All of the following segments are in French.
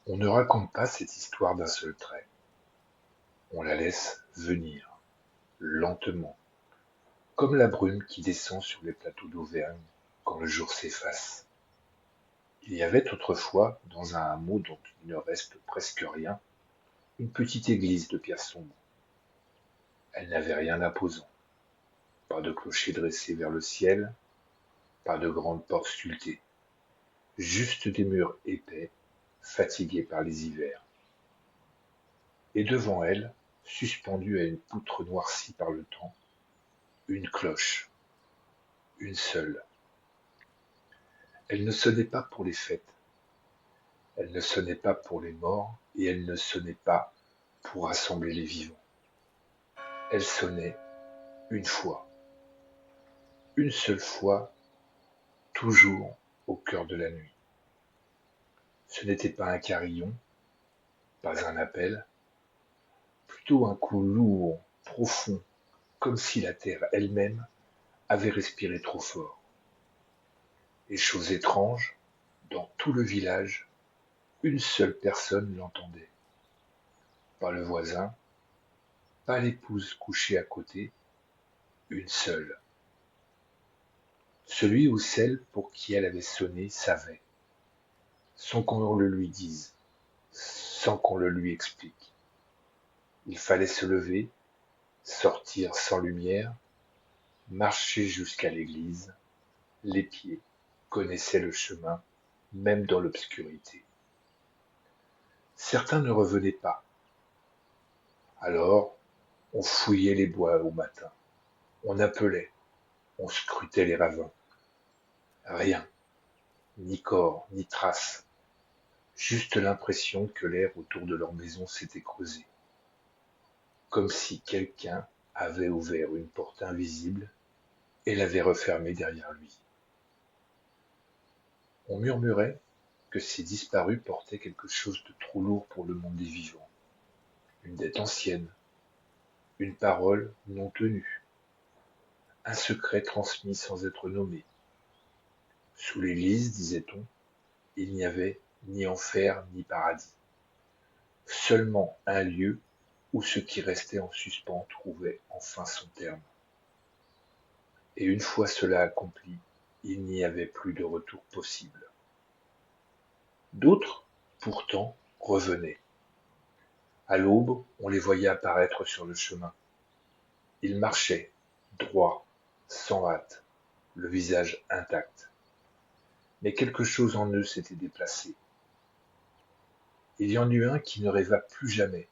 On ne raconte pas cette histoire d'un seul trait, on la laisse venir, lentement, comme la brume qui descend sur les plateaux d'Auvergne quand le jour s'efface. Il y avait autrefois, dans un hameau dont il ne reste presque rien, une petite église de pierre sombre. Elle n'avait rien d'imposant, pas de clocher dressé vers le ciel, pas de grande porte sculptée, juste des murs épais, fatigués par les hivers. Et devant elle, suspendue à une poutre noircie par le temps, une cloche, une seule. Elle ne sonnait pas pour les fêtes, elle ne sonnait pas pour les morts, et elle ne sonnait pas pour rassembler les vivants. Elle sonnait une fois, une seule fois, toujours au cœur de la nuit. Ce n'était pas un carillon, pas un appel, plutôt un coup lourd, profond, comme si la terre elle-même avait respiré trop fort. Et chose étrange, dans tout le village, une seule personne l'entendait. Pas le voisin, pas l'épouse couchée à côté, une seule. Celui ou celle pour qui elle avait sonné savait, sans qu'on le lui dise, sans qu'on le lui explique. Il fallait se lever, sortir sans lumière, marcher jusqu'à l'église. Les pieds connaissaient le chemin, même dans l'obscurité. Certains ne revenaient pas. Alors, on fouillait les bois au matin. On appelait, on scrutait les ravins. Rien, ni corps, ni trace, juste l'impression que l'air autour de leur maison s'était creusé, comme si quelqu'un avait ouvert une porte invisible et l'avait refermée derrière lui. On murmurait que ces disparus portaient quelque chose de trop lourd pour le monde des vivants, une dette ancienne, une parole non tenue, un secret transmis sans être nommé. Sous l'église, disait-on, il n'y avait ni enfer ni paradis, seulement un lieu où ce qui restait en suspens trouvait enfin son terme. Et une fois cela accompli, il n'y avait plus de retour possible. D'autres, pourtant, revenaient. À l'aube, on les voyait apparaître sur le chemin. Ils marchaient, droits, sans hâte, le visage intact. Mais quelque chose en eux s'était déplacé. Il y en eut un qui ne rêva plus jamais.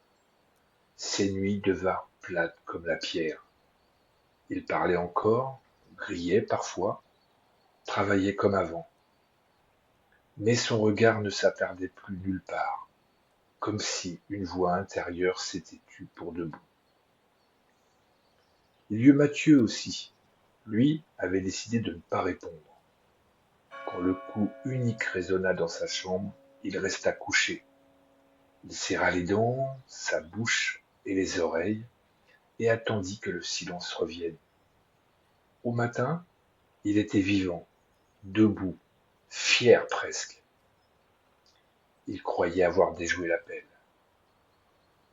Ses nuits devinrent plates comme la pierre. Il parlait encore, grillait parfois, travaillait comme avant. Mais son regard ne s'attardait plus nulle part, comme si une voix intérieure s'était tue pour debout. Il y eut Mathieu aussi. Lui avait décidé de ne pas répondre. Quand le coup unique résonna dans sa chambre, il resta couché. Il serra les dents, sa bouche et les oreilles, et attendit que le silence revienne. Au matin, il était vivant, debout, fier presque. Il croyait avoir déjoué l'appel.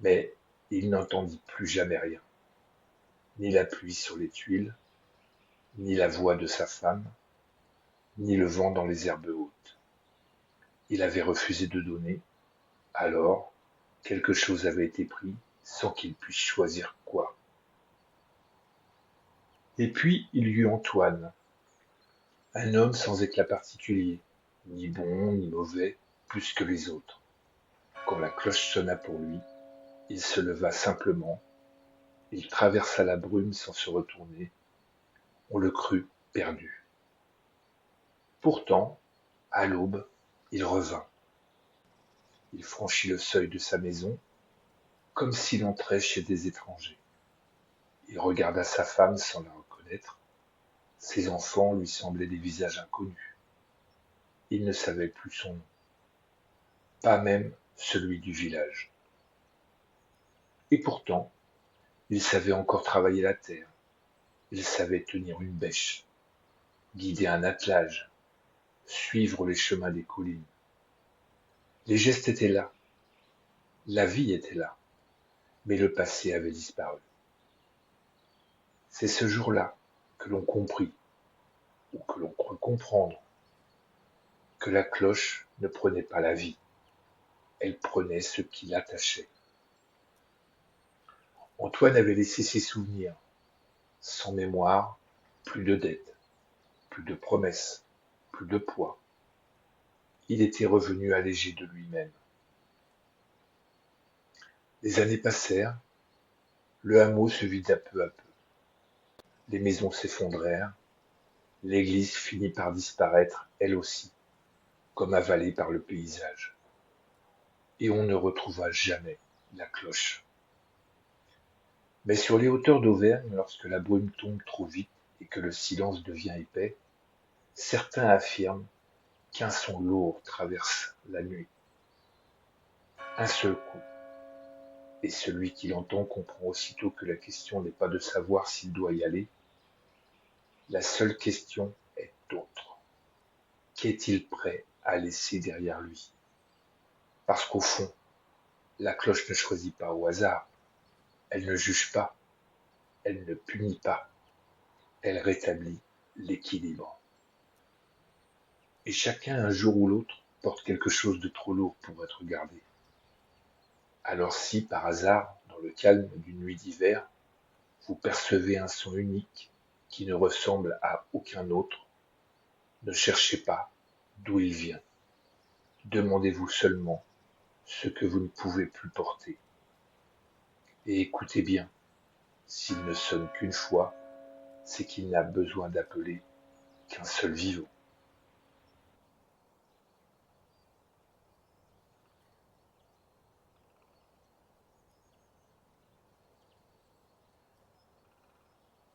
Mais il n'entendit plus jamais rien, ni la pluie sur les tuiles, ni la voix de sa femme, ni le vent dans les herbes hautes. Il avait refusé de donner, alors quelque chose avait été pris sans qu'il puisse choisir quoi. Et puis il y eut Antoine, un homme sans éclat particulier, ni bon ni mauvais, plus que les autres. Quand la cloche sonna pour lui, il se leva simplement, il traversa la brume sans se retourner, on le crut perdu. Pourtant, à l'aube, il revint. Il franchit le seuil de sa maison, comme s'il entrait chez des étrangers. Il regarda sa femme sans la reconnaître. Ses enfants lui semblaient des visages inconnus. Il ne savait plus son nom, pas même celui du village. Et pourtant, il savait encore travailler la terre. Il savait tenir une bêche, guider un attelage, suivre les chemins des collines. Les gestes étaient là, la vie était là, mais le passé avait disparu. C'est ce jour-là que l'on comprit, ou que l'on crut comprendre, que la cloche ne prenait pas la vie, elle prenait ce qui l'attachait. Antoine avait laissé ses souvenirs, sans mémoire, plus de dettes, plus de promesses, plus de poids. Il était revenu allégé de lui-même. Les années passèrent, le hameau se vida peu à peu. Les maisons s'effondrèrent, l'église finit par disparaître, elle aussi, comme avalée par le paysage. Et on ne retrouva jamais la cloche. Mais sur les hauteurs d'Auvergne, lorsque la brume tombe trop vite et que le silence devient épais, certains affirment qu'un son lourd traverse la nuit. Un seul coup. Et celui qui l'entend comprend aussitôt que la question n'est pas de savoir s'il doit y aller. La seule question est autre. Qu'est-il prêt à laisser derrière lui? Parce qu'au fond, la cloche ne choisit pas au hasard. Elle ne juge pas. Elle ne punit pas. Elle rétablit l'équilibre. Et chacun, un jour ou l'autre, porte quelque chose de trop lourd pour être gardé. Alors si, par hasard, dans le calme d'une nuit d'hiver, vous percevez un son unique qui ne ressemble à aucun autre, ne cherchez pas d'où il vient. Demandez-vous seulement ce que vous ne pouvez plus porter. Et écoutez bien, s'il ne sonne qu'une fois, c'est qu'il n'a besoin d'appeler qu'un seul vivant.